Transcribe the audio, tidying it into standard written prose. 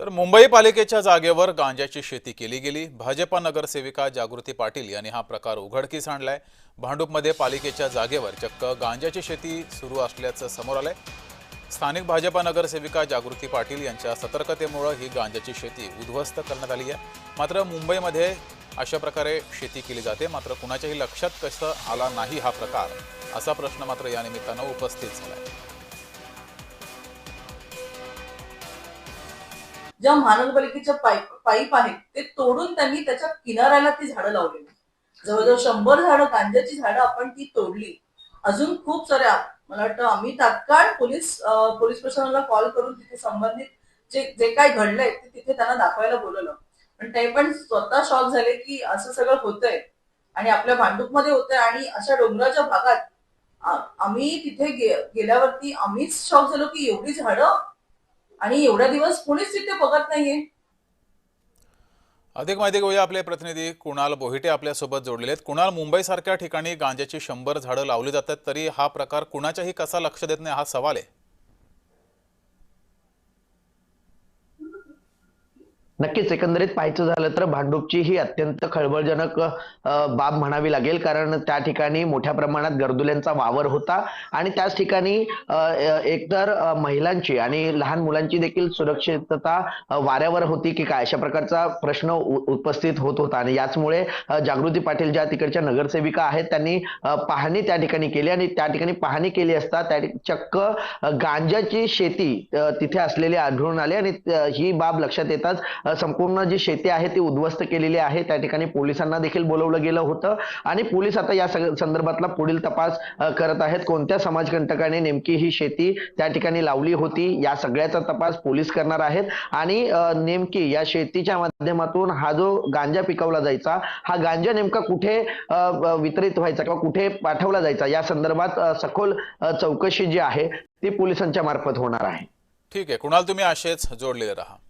तर मुंबई पालिकेच्या जागेवर गांजाची शेती केली गेली। भाजपा नगरसेविका जागृती पाटील यांनी हा प्रकार उघडकीस आणलाय। भांडूपमध्ये पालिकेच्या जागेवर चक्क गांजाची शेती सुरू असल्याचं समोर आलंय। स्थानिक भाजपा नगरसेविका जागृती पाटील यांच्या सतर्कतेमुळे ही गांजाची शेती उद्ध्वस्त करण्यात आली आहे। मात्र मुंबईमध्ये अशा प्रकारे शेती केली जाते, मात्र कुणाच्याही लक्षात कसं आला नाही हा प्रकार, असा प्रश्न मात्र या निमित्तानं उपस्थित झालाय। ज्या महानगरपालिकेच्या पाईप आहेत ते तोडून त्यांनी त्याच्या किनाऱ्याला ती झाडं लावलेली। जवळजवळ 100 झाडं, गांजाची झाडं आपण ती तोडली। अजून खूप साऱ्या, मला वाटतं आम्ही तात्काळ पोलीस प्रशासनाला कॉल करून तिथे संबंधित जे काय घडलंय ते तिथे त्यांना दाखवायला बोलवलं। पण ते पण स्वतः शॉक झाले की असं सगळं होतंय आणि आपल्या भांडूपमध्ये होतंय आणि अशा डोंगराच्या भागात आम्ही तिथे गेल्यावरती आम्हीच शॉक झालो की एवढी झाडं आणि एवढ्या दिवस कोणीच तिथे बघत नाहीये। अधिक माहिती घेऊया, आपले प्रतिनिधी कुणाल बोहिटे आपल्यासोबत जोडलेले आहेत। कुणाल, मुंबईसारख्या ठिकाणी गांजाची 100 झाडं लावली जातात, तरी हा प्रकार कुणाच्याही कसा लक्ष देत नाही, हा सवाल आहे। नक्कीच एकंदरीत पाहायचं झालं तर भांडूपची ही अत्यंत खळबळजनक बाब म्हणावी लागेल, कारण त्या ठिकाणी मोठ्या प्रमाणात गर्दुल्यांचा वावर होता आणि त्याच ठिकाणी एकतर महिलांची आणि लहान मुलांची देखील सुरक्षितता वाऱ्यावर होती की काय, अशा प्रकारचा प्रश्न उपस्थित होत होता। आणि याचमुळे जागृती पाटील ज्या तिकडच्या नगरसेविका आहेत त्यांनी पाहणी त्या ठिकाणी केली आणि त्या ठिकाणी पाहणी केली असता त्या चक्क गांजाची शेती तिथे असलेली आढळून आली आणि ही बाब लक्षात येताच संपूर्ण जी शेती आहे ती उद्ध्वस्त केलेली आहे। त्या ठिकाणी पोलिसांना देखील बोलवलं गेलं होतं आणि पोलीस आता या संदर्भातला पुढील तपास करत आहेत। कोणत्या समाजकंटकाने नेमकी ही शेती त्या ठिकाणी लावली होती या सगळ्याचा तपास पोलीस करणार आहेत आणि नेमकी या शेतीच्या माध्यमातून हा जो गांजा पिकवला जायचा, हा गांजा नेमका कुठे वितरित व्हायचा किंवा कुठे पाठवला जायचा या संदर्भात सखोल चौकशी जी आहे ती पोलिसांच्या मार्फत होणार आहे। ठीक आहे कुणाल, तुम्ही असेच जोडलेले राहा।